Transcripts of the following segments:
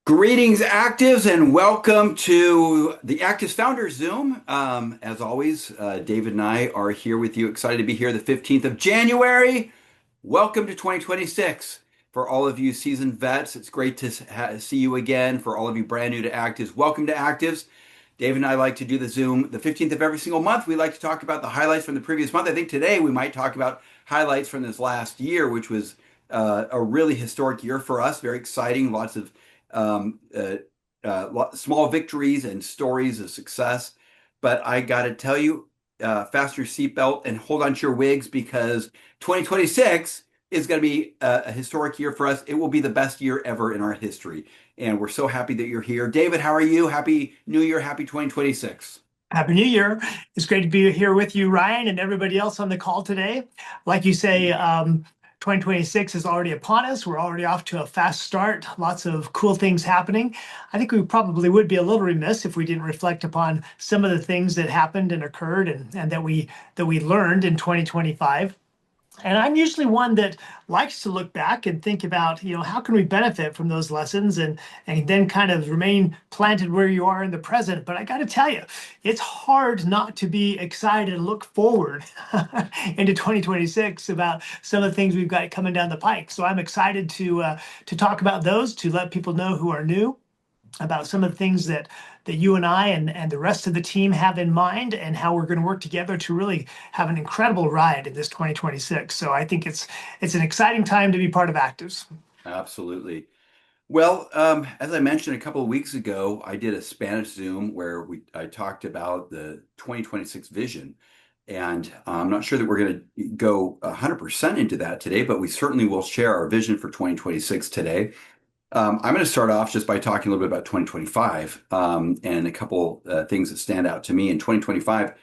Greetings, Actives, and welcome to the Actives Founders Zoom. As always, David and I are here with you, excited to be here the 15th of January. Welcome to 2026. For all of you seasoned vets, it's great to see you again. For all of you brand new to Actives, welcome to Actives. David and I like to do the Zoom the 15th of every single month. We like to talk about the highlights from the previous month. I think today we might talk about highlights from this last year, which was a really historic year for us. Very exciting, lots of um, uh, small victories and stories of success. But I got to tell you, fasten your seatbelt and hold on to your wigs because 2026 is going to be a historic year for us. It will be the best year ever in our history. And we're so happy that you're here. David, how are you? Happy New Year. Happy 2026. Happy New Year. It's great to be here with you, Ryan, and everybody else on the call today. Like you say, 2026 is already upon us. We're already off to a fast start. Lots of cool things happening. I think we probably would be a little remiss if we didn't reflect upon some of the things that happened and occurred and that we learned in 2025. And I'm usually one that likes to look back and think about, how can we benefit from those lessons and then kind of remain planted where you are in the present. But I got to tell you, it's hard not to be excited and look forward into 2026 about some of the things we've got coming down the pike. So I'm excited to talk about those, to let people know who are new about some of the things that you and I and the rest of the team have in mind and how we're going to work together to really have an incredible ride in this 2026. So I think it's an exciting time to be part of Actives. Absolutely. Well, as I mentioned a couple of weeks ago, I did a Spanish Zoom where I talked about the 2026 vision. And I'm not sure that we're going to go 100% into that today, but we certainly will share our vision for 2026 today. I'm going to start off just by talking a little bit about 2025 and a couple things that stand out to me in 2025.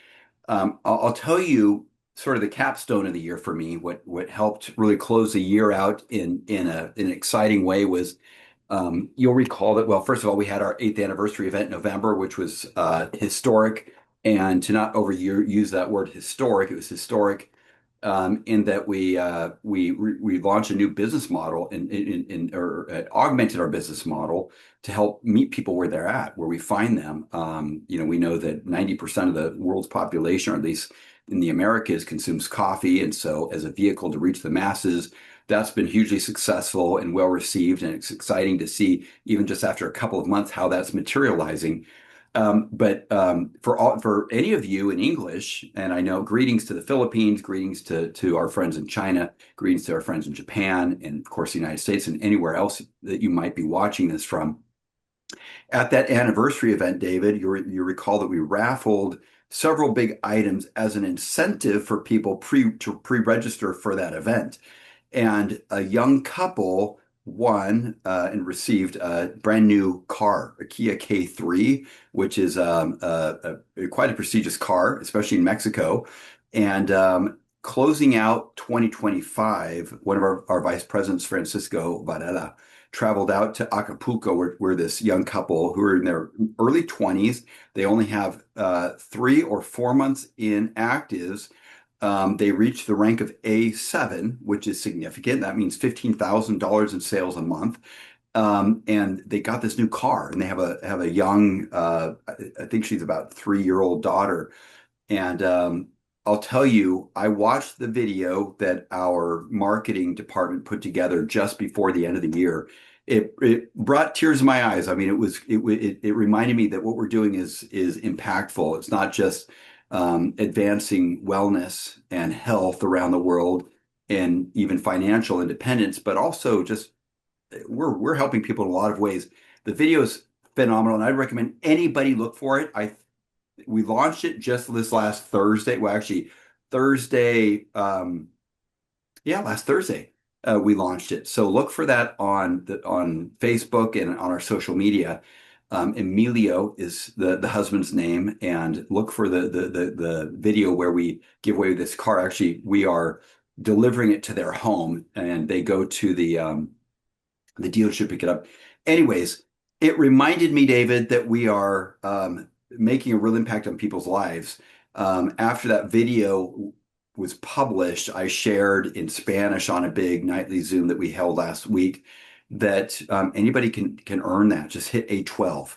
I'll tell you sort of the capstone of the year for me. What helped really close the year out in an exciting way was you'll recall that, well, first of all, we had our 8th anniversary event in November, which was historic. And to not overuse that word historic, it was historic in that we launched a new business model or augmented our business model to help meet people where they're at, where we find them. We know that 90% of the world's population, or at least in the Americas, consumes coffee, and so as a vehicle to reach the masses, that's been hugely successful and well received, and it's exciting to see even just after a couple of months how that's materializing. But for any of you in English, and I know greetings to the Philippines, greetings to our friends in China, greetings to our friends in Japan, and of course the United States and anywhere else that you might be watching this from. At that anniversary event, David, you recall that we raffled several big items as an incentive for people to pre-register for that event. And a young couple won and received a brand new car, a Kia K3, which is quite a prestigious car, especially in Mexico. And closing out 2025, one of our vice presidents, Francisco Varela, traveled out to Acapulco, where this young couple who are in their early 20s, they only have 3 or 4 months in actives. They reached the rank of A7, which is significant. That means $15,000 in sales a month. And they got this new car, and they have a young, I think she's about 3-year-old daughter. And I'll tell you, I watched the video that our marketing department put together just before the end of the year. It brought tears to my eyes. I mean, it reminded me that what we're doing is impactful. It's not just advancing wellness and health around the world and even financial independence, but also just we're helping people in a lot of ways. The video is phenomenal, and I'd recommend anybody look for it. We launched it just this last Thursday. Well, actually, Thursday, last Thursday, we launched it. So look for that on Facebook and on our social media. Emilio is the husband's name, and look for the video where we give away this car. Actually, we are delivering it to their home, and they go to the dealership, pick it up. Anyways, it reminded me, David, that we are making a real impact on people's lives. After that video was published, I shared in Spanish on a big nightly Zoom that we held last week that anybody can earn that. Just hit A12.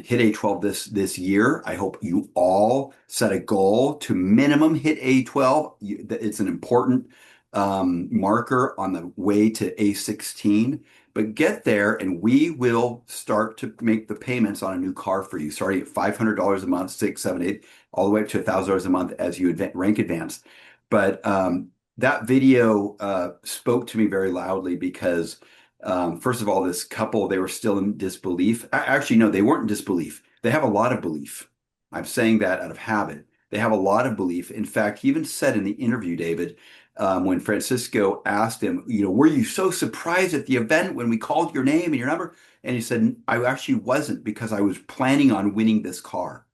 Hit A12 this year. I hope you all set a goal to minimum hit A12. It's an important marker on the way to A16. But get there, and we will start to make the payments on a new car for you, starting at $500 a month, six, seven, eight, all the way up to $1,000 a month as you rank advance. But that video spoke to me very loudly because, first of all, this couple, they were still in disbelief. Actually, no, they weren't in disbelief. They have a lot of belief. I'm saying that out of habit. They have a lot of belief. In fact, he even said in the interview, David, when Francisco asked him, were you so surprised at the event when we called your name and your number? And he said, I actually wasn't because I was planning on winning this car.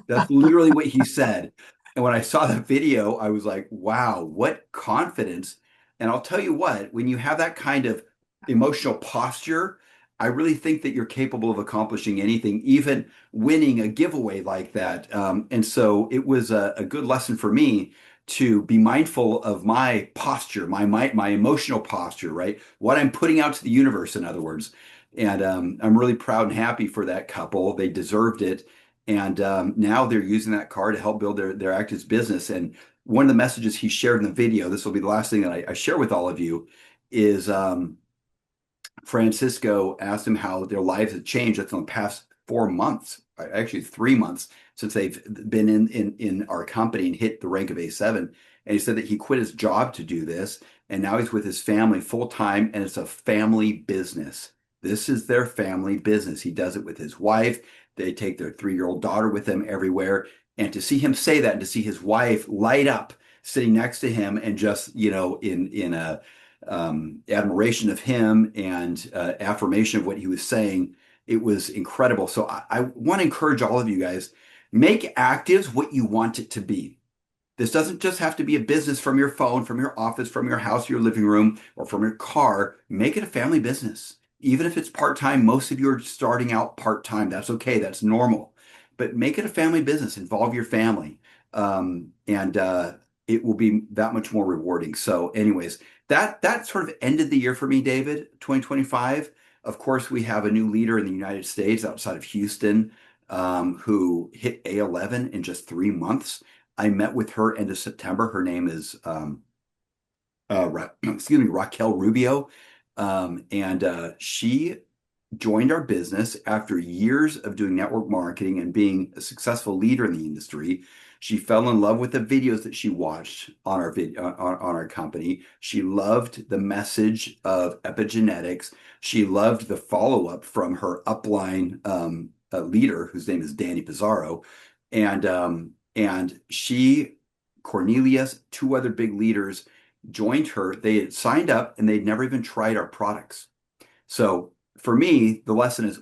That's literally what he said. And when I saw that video, I was like, wow, what confidence. And I'll tell you what, when you have that kind of emotional posture, I really think that you're capable of accomplishing anything, even winning a giveaway like that. And so it was a good lesson for me to be mindful of my posture, my emotional posture, right? What I'm putting out to the universe, in other words. And I'm really proud and happy for that couple. They deserved it. And now they're using that car to help build their ACTIVZ business. And one of the messages he shared in the video, this will be the last thing that I share with all of you, is Francisco asked him how their lives had changed. That's in the past 4 months, actually 3 months since they've been in our company and hit the rank of A7. And he said that he quit his job to do this, and now he's with his family full time, and it's a family business. This is their family business. He does it with his wife. They take their 3-year-old daughter with them everywhere. And to see him say that, and to see his wife light up sitting next to him, and just in a admiration of him and affirmation of what he was saying. It was incredible. So I want to encourage all of you guys, make ACTIVZ what you want it to be. This doesn't just have to be a business from your phone, from your office, from your house, your living room, or from your car. Make it a family business. Even if it's part-time, most of you are starting out part-time. That's okay. That's normal. But make it a family business. Involve your family. And it will be that much more rewarding. So anyways, that sort of ended the year for me, David, 2025. Of course, we have a new leader in the United States outside of Houston, who hit A11 in just 3 months. I met with her end of September. Her name is excuse me, Raquel Rubio. And she joined our business after years of doing network marketing and being a successful leader in the industry. She fell in love with the videos that she watched on our on our company. She loved the message of epigenetics. She loved the follow-up from her upline leader, whose name is Danny Pizarro. And she, Cornelius, two other big leaders joined her. They had signed up and they'd never even tried our products. So for me, the lesson is,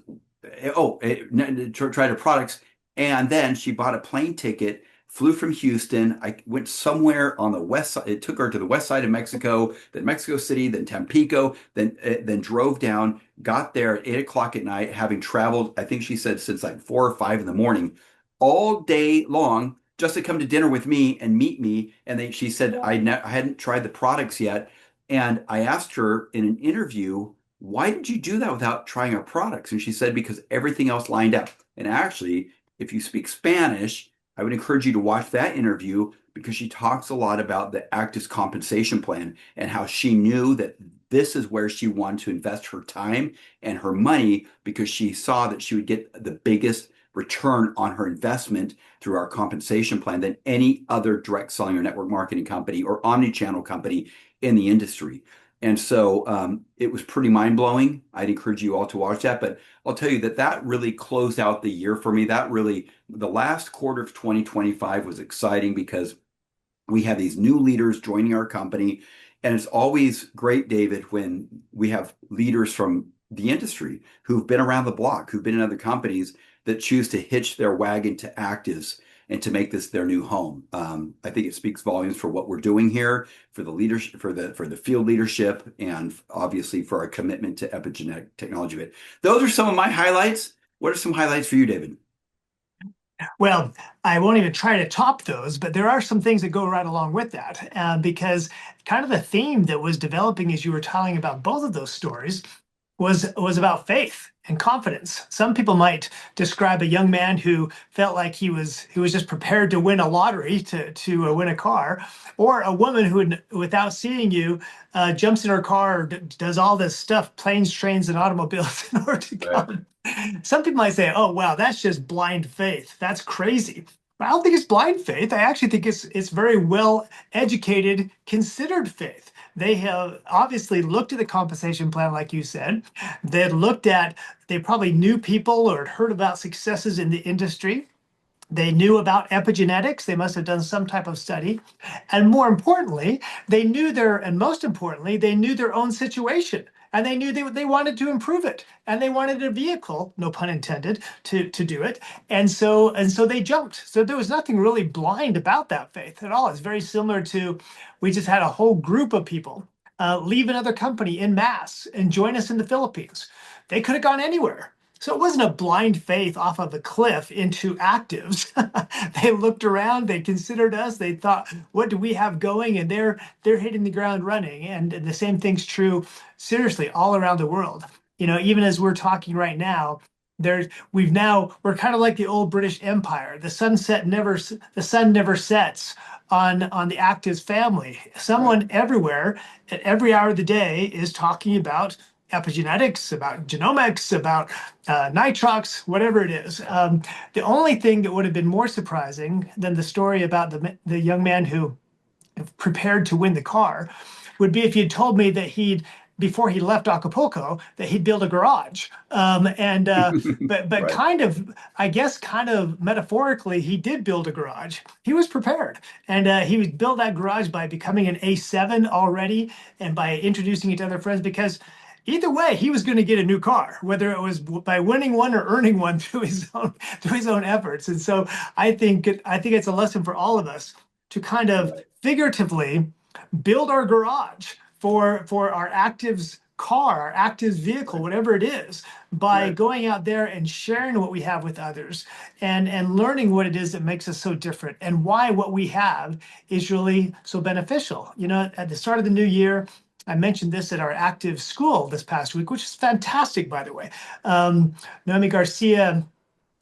try the products. And then she bought a plane ticket, flew from Houston. I went somewhere on the west side. It took her to the west side of Mexico, then Mexico City, then Tampico, then drove down, got there at 8 o'clock at night, having traveled, I think she said since like 4 or 5 in the morning, all day long, just to come to dinner with me and meet me. And she said, I hadn't tried the products yet. And I asked her in an interview, why did you do that without trying our products? And she said, because everything else lined up. And actually, if you speak Spanish, I would encourage you to watch that interview because she talks a lot about the ACTIVZ compensation plan and how she knew that this is where she wanted to invest her time and her money because she saw that she would get the biggest return on her investment through our compensation plan than any other direct selling or network marketing company or omni-channel company in the industry. And so it was pretty mind blowing. I'd encourage you all to watch that. But I'll tell you that really closed out the year for me. That really, the last quarter of 2025 was exciting because we have these new leaders joining our company. And it's always great, David, when we have leaders from the industry who've been around the block, who've been in other companies that choose to hitch their wagon to ACTIVZ and to make this their new home. I think it speaks volumes for what we're doing here, for the leadership, for the field leadership, and obviously for our commitment to epigenetic technology. But those are some of my highlights. What are some highlights for you, David? Well, I won't even try to top those, but there are some things that go right along with that, because kind of the theme that was developing as you were telling about both of those stories was about faith and confidence. Some people might describe a young man who felt like he was just prepared to win a lottery to win a car, or a woman who, without seeing you, jumps in her car, does all this stuff, planes, trains, and automobiles in order to Right. come. Some people might say, "Oh, wow, that's just blind faith. That's crazy." But I don't think it's blind faith. I actually think it's very well educated, considered faith. They have obviously looked at the compensation plan, like you said. They probably knew people or had heard about successes in the industry. They knew about epigenetics. They must have done some type of study. And more importantly, and most importantly, they knew their own situation. And they knew they wanted to improve it. And they wanted a vehicle, no pun intended, to do it. And so they jumped. So there was nothing really blind about that faith at all. It's very similar to we just had a whole group of people leave another company in mass and join us in the Philippines. They could have gone anywhere. So it wasn't a blind faith off of a cliff into ACTIVZ. They looked around, they considered us, they thought, what do we have going? And they're hitting the ground running. And the same thing's true, seriously, all around the world. Even as we're talking right now, we're kind of like the old British Empire. The sun never sets on the ACTIVZ family. Right. Someone everywhere at every hour of the day is talking about epigenetics, about genomics, about nitrox, whatever it is. The only thing that would have been more surprising than the story about the young man who prepared to win the car would be if you'd told me that before he left Acapulco, that he'd build a garage. And but Right. kind of, I guess, kind of metaphorically, he did build a garage. He was prepared, and he was built that garage by becoming an A7 already, and by introducing it to other friends. Because either way, he was going to get a new car, whether it was by winning one or earning one through his own efforts. And so I think it's a lesson for all of us to kind of Right. figuratively build our garage for our ACTIVZ car, our ACTIVZ vehicle, Right. whatever it is, by Right. going out there and sharing what we have with others, and learning what it is that makes us so different, and why what we have is really so beneficial. At the start of the new year, I mentioned this at our active school this past week, which is fantastic, by the way. Noemi Garcia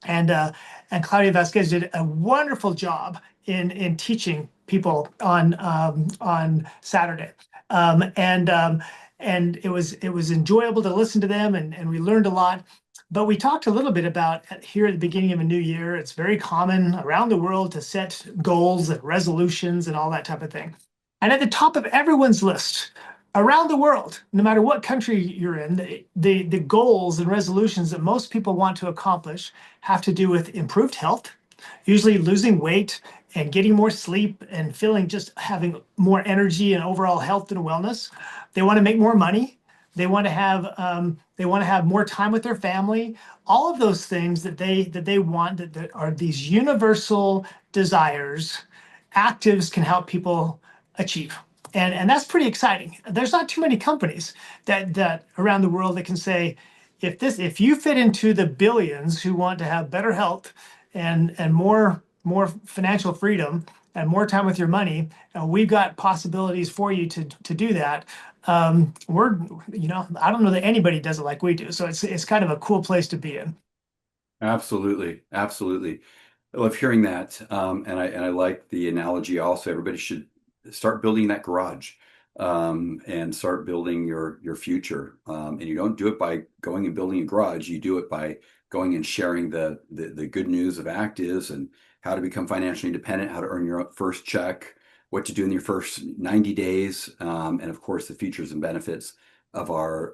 and uh, and Claudia Vasquez did a wonderful job in teaching people on Saturday, and it was enjoyable to listen to them, and we learned a lot. But we talked a little bit about here at the beginning of a new year. It's very common around the world to set goals and resolutions and all that type of thing. And at the top of everyone's list around the world, no matter what country you're in, the goals and resolutions that most people want to accomplish have to do with improved health, usually losing weight and getting more sleep and feeling just having more energy and overall health and wellness. They want to make more money. They want to have more time with their family. All of those things that they want that are these universal desires, ACTIVZ can help people achieve. And that's pretty exciting. There's not too many companies that around the world that can say, if you fit into the billions who want to have better health and more financial freedom and more time with your money, we've got possibilities for you to do that. I don't know that anybody does it like we do. So it's kind of a cool place to be in. Absolutely. Absolutely. I love hearing that. And I like the analogy also. Everybody should start building that garage, and start building your future. And you don't do it by going and building a garage. You do it by going and sharing the good news of ACTIVZ and how to become financially independent, how to earn your first check, what to do in your first 90 days, and of course the features and benefits of our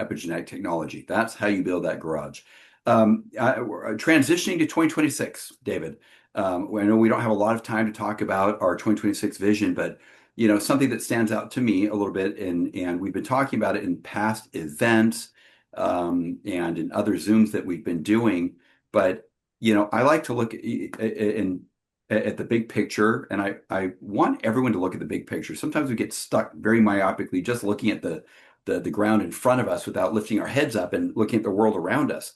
epigenetic technology. That's how you build that garage. Transitioning to 2026, David. I know we don't have a lot of time to talk about our 2026 vision, but something that stands out to me a little bit, and we've been talking about it in past events, and in other Zooms that we've been doing. But I like to look at the big picture, and I want everyone to look at the big picture. Sometimes we get stuck very myopically just looking at the ground in front of us without lifting our heads up and looking at the world around us.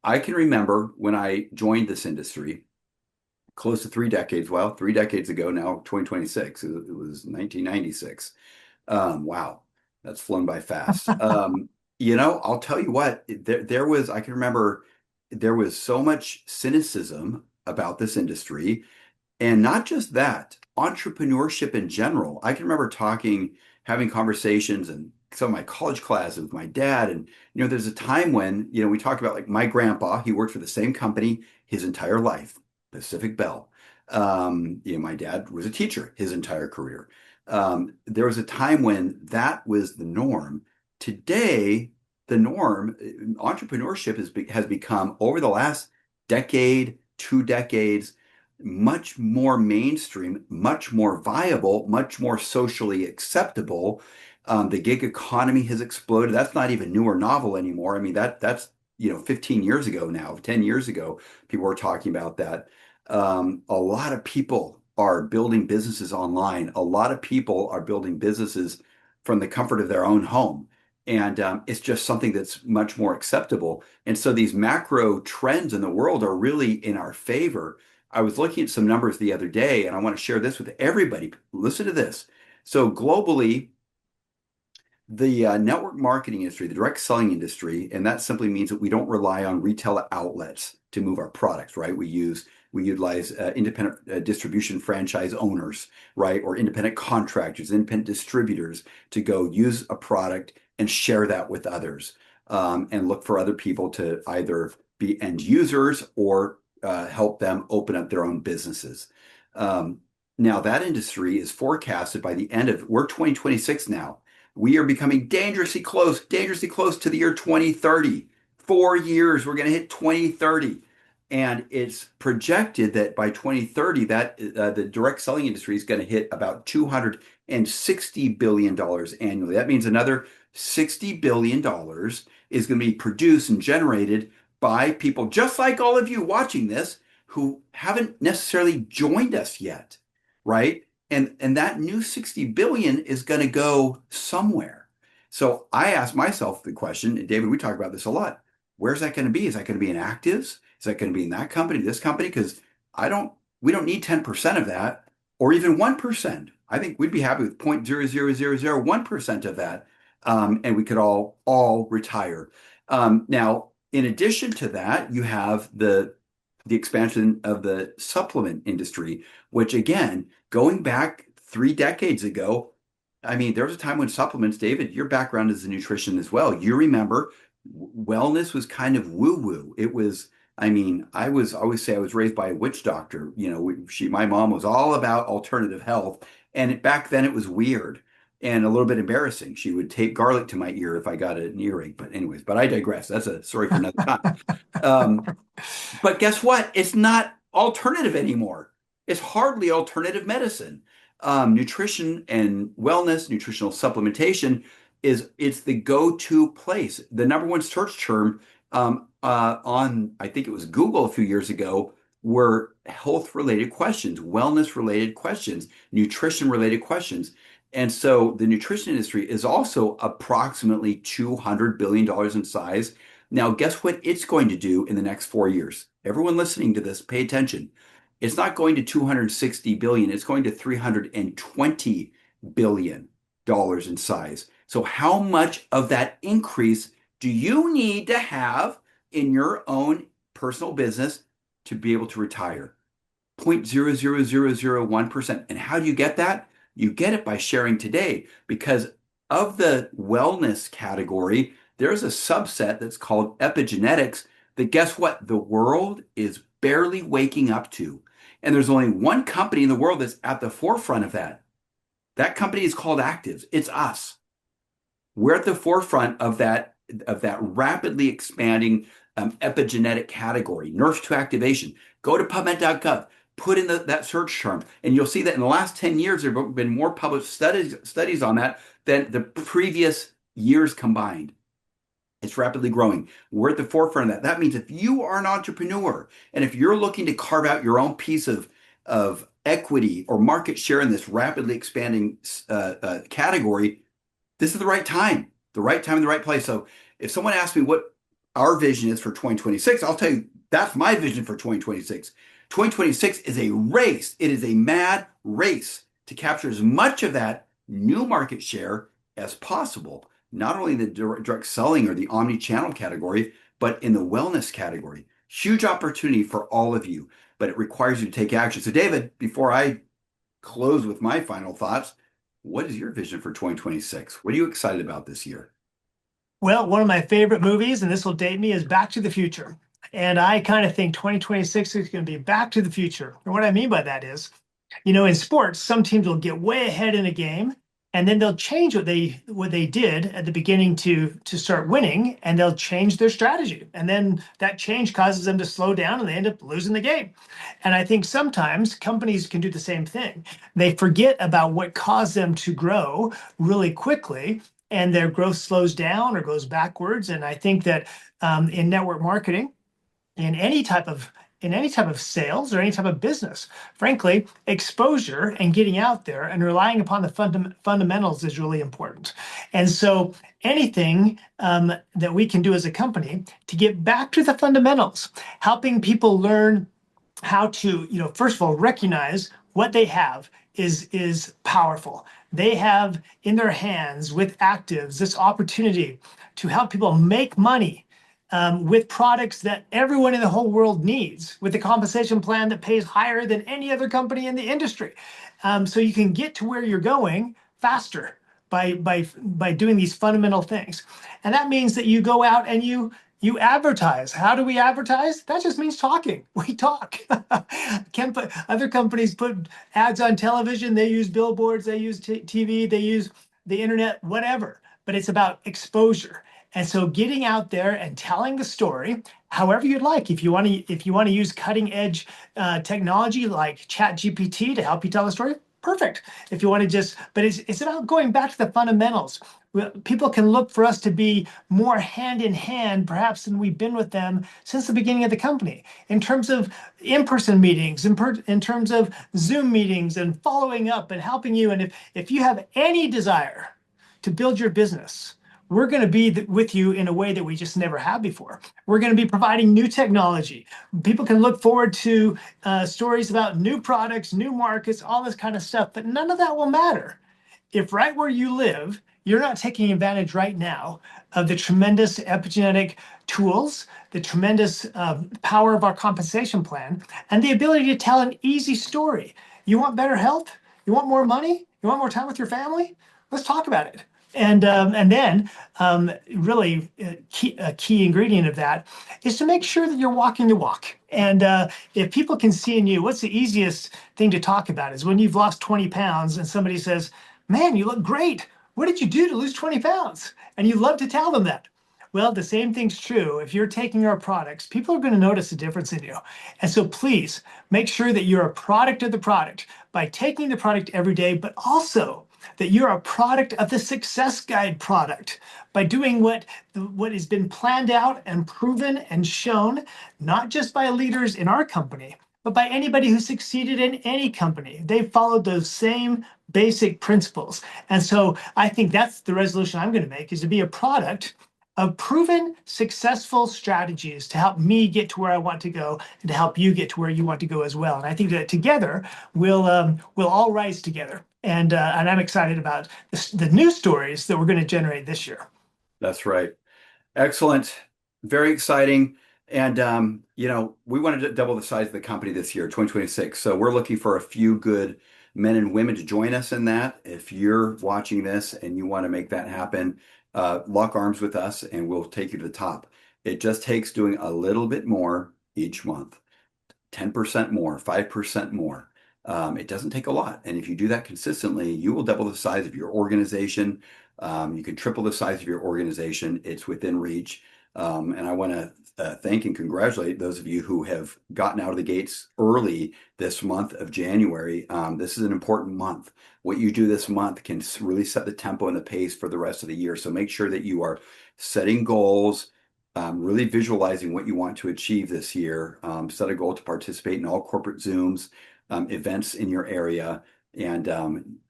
I can remember when I joined this industry. close to 3 decades. Well, 3 decades ago now, 2026. It was 1996. Wow, that's flown by fast. I'll tell you what, there was, I can remember there was so much cynicism about this industry. And not just that, entrepreneurship in general. I can remember having conversations in some of my college classes with my dad. And, there's a time when, we talk about like my grandpa, he worked for the same company his entire life, Pacific Bell. My dad was a teacher his entire career. There was a time when that was the norm. Today, the norm, entrepreneurship has become over the last decade, 2 decades, much more mainstream, much more viable, much more socially acceptable. The gig economy has exploded. That's not even new or novel anymore. I mean, that's 15 years ago now, 10 years ago, people were talking about that. A lot of people are building businesses online. A lot of people are building businesses from the comfort of their own home. And it's just something that's much more acceptable. And so these macro trends in the world are really in our favor. I was looking at some numbers the other day, and I want to share this with everybody. Listen to this. So globally, the network marketing industry, the direct selling industry, and that simply means that we don't rely on retail outlets to move our products, right? We utilize independent distribution franchise owners, right, or independent contractors, independent distributors to go use a product and share that with others, and look for other people to either be end users or help them open up their own businesses. Um, Now that industry is forecasted by the end of, we're 2026 now. We are becoming dangerously close to the year 2030. 4 years, we're going to hit 2030. And it's projected that by 2030, that the direct selling industry is going to hit about $260 billion annually. That means another $60 billion is going to be produced and generated by people just like all of you watching this who haven't necessarily joined us yet, right? And that new 60 billion is going to go somewhere. So I ask myself the question, and David, we talk about this a lot. Where's that going to be? Is that going to be in actives? Is that going to be in that company, this company? Because I don't, we don't need 10% of that or even 1%. I think we'd be happy with 0.00001% of that. And we could all retire. Now, in addition to that, you have the expansion of the supplement industry, which again, going back 3 decades ago, I mean, there was a time when supplements, David, your background is in nutrition as well. You remember wellness was kind of woo-woo. It was, I mean, I always say I was raised by a witch doctor. My mom was all about alternative health. And back then it was weird and a little bit embarrassing. She would tape garlic to my ear if I got an earache. But anyways, but I digress. That's a story for another time. Um, but guess what? It's not alternative anymore. It's hardly alternative medicine. Nutrition and wellness, nutritional supplementation it's the go-to place. The number one search term on I think it was Google a few years ago were health-related questions, wellness-related questions, nutrition-related questions. And so the nutrition industry is also approximately $200 billion in size. Now, guess what it's going to do in the next 4 years? Everyone listening to this, pay attention. It's not going to 260 billion, it's going to 320 billion dollars in size. So how much of that increase do you need to have in your own personal business to be able to retire? 0.00001%. And how do you get that? You get it by sharing today because of the wellness category, there's a subset that's called epigenetics that guess what? The world is barely waking up to. And there's only one company in the world that's at the forefront of that. That company is called ACTIVZ. It's us. We're at the forefront of that rapidly expanding epigenetic category, nurse to activation. Go to PubMed.gov, put in that search term, and you'll see that in the last 10 years, there have been more published studies on that than the previous years combined. It's rapidly growing. We're at the forefront of that. That means if you are an entrepreneur and if you're looking to carve out your own piece of equity or market share in this rapidly expanding category, this is the right time and the right place. So if someone asks me what our vision is for 2026, I'll tell you that's my vision for 2026. 2026 is a race. It is a mad race to capture as much of that new market share as possible, not only in the direct selling or the omni-channel category, but in the wellness category. Huge opportunity for all of you, but it requires you to take action. So, David, before I close with my final thoughts, what is your vision for 2026? What are you excited about this year? Well, one of my favorite movies, and this will date me, is Back to the Future. And I kind of think 2026 is going to be Back to the Future. And what I mean by that is, in sports, some teams will get way ahead in a game, and then they'll change what they did at the beginning to start winning, and they'll change their strategy. And then that change causes them to slow down, and they end up losing the game. And I think sometimes companies can do the same thing. They forget about what caused them to grow really quickly, and their growth slows down or goes backwards. And I think that in network marketing, in any type of sales or any type of business, frankly, exposure and getting out there and relying upon the fundamentals is really important. And so anything that we can do as a company to get back to the fundamentals, helping people learn how to, first of all, recognize what they have is powerful. They have in their hands with ACTIVZ this opportunity to help people make money with products that everyone in the whole world needs, with a compensation plan that pays higher than any other company in the industry. So you can get to where you're going faster by doing these fundamental things. And that means that you go out and you advertise. How do we advertise? That just means talking. We talk. Other companies put ads on television. They use billboards. They use TV. They use the internet, whatever. But it's about exposure. And so getting out there and telling the story, however you'd like. If you want to use cutting edge technology like ChatGPT to help you tell the story, perfect. If you want to but it's about going back to the fundamentals. People can look for us to be more hand in hand, perhaps, than we've been with them since the beginning of the company, in terms of in-person meetings, in terms of Zoom meetings, and following up and helping you. And if you have any desire to build your business, we're going to be with you in a way that we just never have before. We're going to be providing new technology. People can look forward to stories about new products, new markets, all this kind of stuff, but none of that will matter if right where you live, you're not taking advantage right now of the tremendous epigenetic tools, the tremendous power of our compensation plan, and the ability to tell an easy story. You want better health? You want more money? You want more time with your family? Let's talk about it. And then really a key ingredient of that is to make sure that you're walking the walk. And if people can see in you, what's the easiest thing to talk about is when you've lost 20 pounds and somebody says, man, you look great. What did you do to lose 20 pounds? And you love to tell them that. Well, the same thing's true. If you're taking our products, people are going to notice a difference in you. And so please make sure that you're a product of the product by taking the product every day, but also that you're a product of the Success Guide product by doing what has been planned out and proven and shown, not just by leaders in our company, but by anybody who succeeded in any company. They followed those same basic principles. And so I think that's the resolution I'm going to make, is to be a product of proven successful strategies to help me get to where I want to go and to help you get to where you want to go as well. And I think that together we'll all rise together. And I'm excited about the new stories that we're going to generate this year. That's right. Excellent. Very exciting. And, we wanted to double the size of the company this year, 2026. So we're looking for a few good men and women to join us in that. If you're watching this and you want to make that happen, lock arms with us and we'll take you to the top. It just takes doing a little bit more each month, 10% more, 5% more. It doesn't take a lot. And if you do that consistently, you will double the size of your organization. You can triple the size of your organization. It's within reach. And I want to thank and congratulate those of you who have gotten out of the gates early this month of January. This is an important month. What you do this month can really set the tempo and the pace for the rest of the year. So make sure that you are setting goals, really visualizing what you want to achieve this year. Set a goal to participate in all corporate Zooms, events in your area, and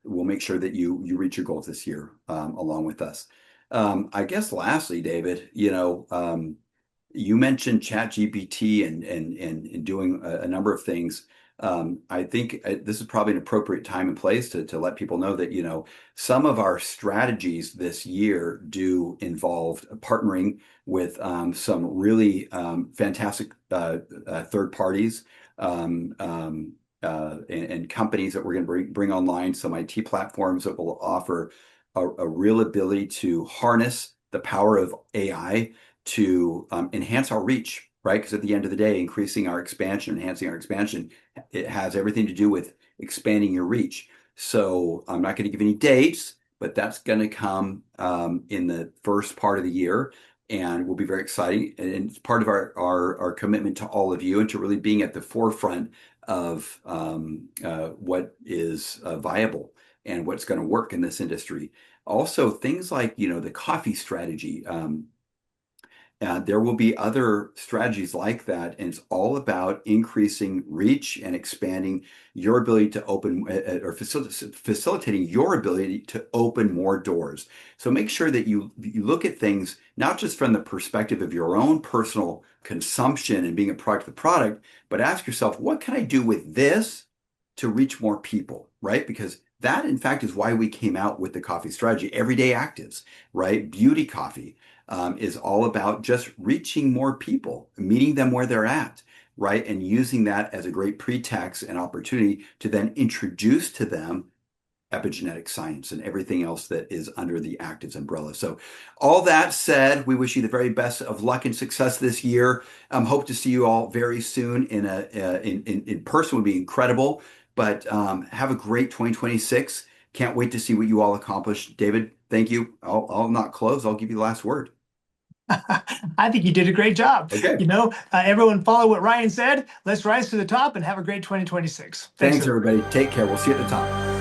we'll make sure that you reach your goals this year along with us. I guess lastly, David, You mentioned ChatGPT and doing a number of things. I think this is probably an appropriate time and place to let people know that, some of our strategies this year do involve partnering with some really fantastic third parties and companies that we're going to bring online, some IT platforms that will offer a real ability to harness the power of AI to enhance our reach, right? Because at the end of the day, increasing our expansion, enhancing our expansion, it has everything to do with expanding your reach. So I'm not going to give any dates, but that's going to come in the first part of the year and will be very exciting. And it's part of our commitment to all of you and to really being at the forefront of what is viable and what's going to work in this industry. Also, things like, the coffee strategy. There will be other strategies like that, and it's all about increasing reach and expanding your ability to open or facilitating your ability to open more doors. So make sure that you look at things not just from the perspective of your own personal consumption and being a product of the product, but ask yourself, what can I do with this to reach more people, right? Because that, in fact, is why we came out with the coffee strategy, everyday actives, right? Beauty coffee is all about just reaching more people, meeting them where they're at, right? And using that as a great pretext and opportunity to then introduce to them epigenetic science and everything else that is under the ACTIVZ umbrella. So all that said, we wish you the very best of luck and success this year. Hope to see you all very soon in person would be incredible. But have a great 2026. Can't wait to see what you all accomplish. David, thank you. I'll not close. I'll give you the last word. I think you did a great job. Okay. Everyone follow what Ryan said. Let's rise to the top and have a great 2026. Thanks, Thanks, everybody. everybody. Take care. We'll see you at the top.